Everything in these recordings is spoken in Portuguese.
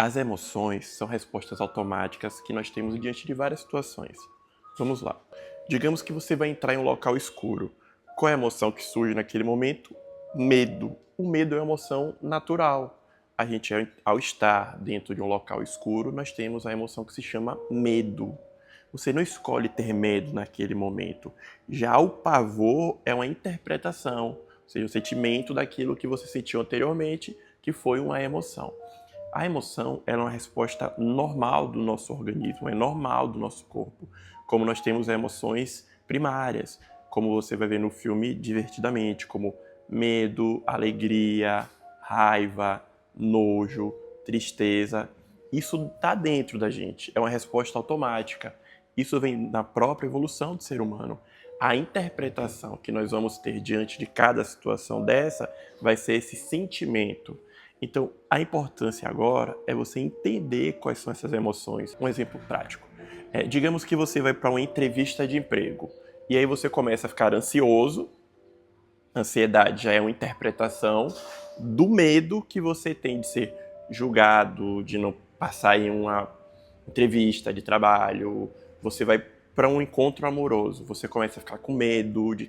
As emoções são respostas automáticas que nós temos diante de várias situações. Vamos lá. Digamos que você vai entrar em um local escuro. Qual é a emoção que surge naquele momento? Medo. O medo é uma emoção natural. A gente, ao estar dentro de um local escuro, nós temos a emoção que se chama medo. Você não escolhe ter medo naquele momento. Já o pavor é uma interpretação, ou seja, o sentimento daquilo que você sentiu anteriormente, que foi uma emoção. A emoção é uma resposta normal do nosso organismo, é normal do nosso corpo. Como nós temos emoções primárias, como você vai ver no filme Divertidamente, como medo, alegria, raiva, nojo, tristeza. Isso está dentro da gente, é uma resposta automática. Isso vem da própria evolução do ser humano. A interpretação que nós vamos ter diante de cada situação dessa vai ser esse sentimento. Então, a importância agora é você entender quais são essas emoções. Um exemplo prático. Digamos que você vai para uma entrevista de emprego e aí você começa a ficar ansioso. Ansiedade já é uma interpretação do medo que você tem de ser julgado, de não passar em uma entrevista de trabalho. Você vai para um encontro amoroso, você começa a ficar com medo de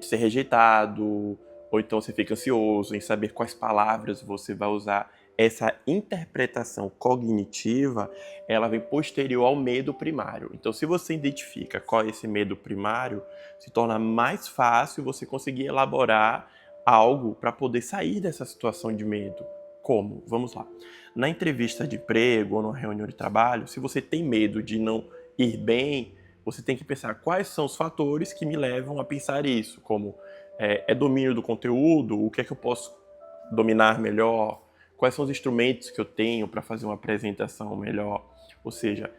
ser rejeitado, ou então você fica ansioso em saber quais palavras você vai usar. Essa interpretação cognitiva, ela vem posterior ao medo primário. Então, se você identifica qual é esse medo primário, se torna mais fácil você conseguir elaborar algo para poder sair dessa situação de medo. Como? Vamos lá. Na entrevista de emprego ou numa reunião de trabalho, se você tem medo de não ir bem, você tem que pensar quais são os fatores que me levam a pensar isso, como domínio do conteúdo, o que é que eu posso dominar melhor, quais são os instrumentos que eu tenho para fazer uma apresentação melhor, ou seja,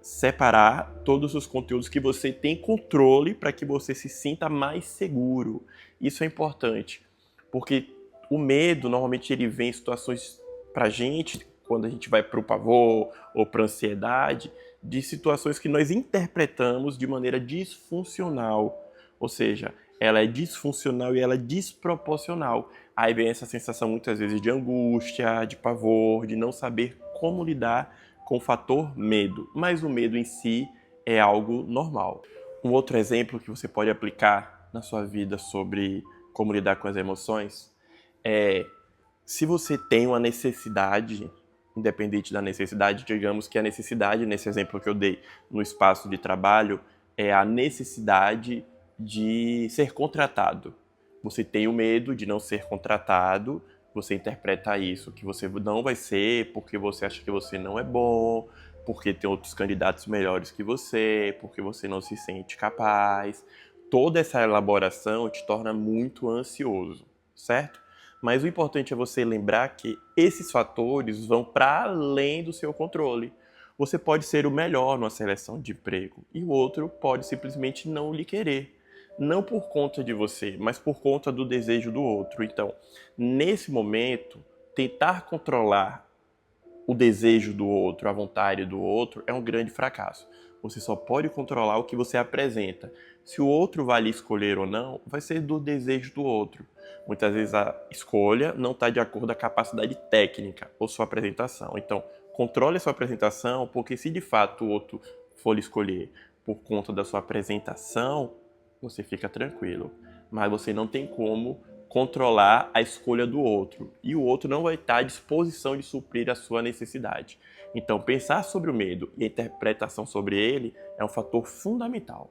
separar todos os conteúdos que você tem controle para que você se sinta mais seguro. Isso é importante, porque o medo, normalmente, ele vem em situações para a gente, quando a gente vai para o pavor ou para a ansiedade, de situações que nós interpretamos de maneira disfuncional. Ou seja, ela é disfuncional e ela é desproporcional. Aí vem essa sensação, muitas vezes, de angústia, de pavor, de não saber como lidar com o fator medo. Mas o medo em si é algo normal. Um outro exemplo que você pode aplicar na sua vida sobre como lidar com as emoções se você tem uma necessidade, independente da necessidade, digamos que a necessidade, nesse exemplo que eu dei, no espaço de trabalho, é a necessidade de ser contratado. Você tem o medo de não ser contratado, você interpreta isso, que você não vai ser porque você acha que você não é bom, porque tem outros candidatos melhores que você, porque você não se sente capaz. Toda essa elaboração te torna muito ansioso, certo? Mas o importante é você lembrar que esses fatores vão para além do seu controle. Você pode ser o melhor numa seleção de emprego e o outro pode simplesmente não lhe querer. Não por conta de você, mas por conta do desejo do outro. Então, nesse momento, tentar controlar o desejo do outro, a vontade do outro, é um grande fracasso. Você só pode controlar o que você apresenta. Se o outro vai lhe escolher ou não, vai ser do desejo do outro. Muitas vezes a escolha não está de acordo com a capacidade técnica ou sua apresentação. Então, controle a sua apresentação, porque se de fato o outro for lhe escolher por conta da sua apresentação, você fica tranquilo. Mas você não tem como controlar a escolha do outro. E o outro não vai estar à disposição de suprir a sua necessidade. Então, pensar sobre o medo e a interpretação sobre ele é um fator fundamental.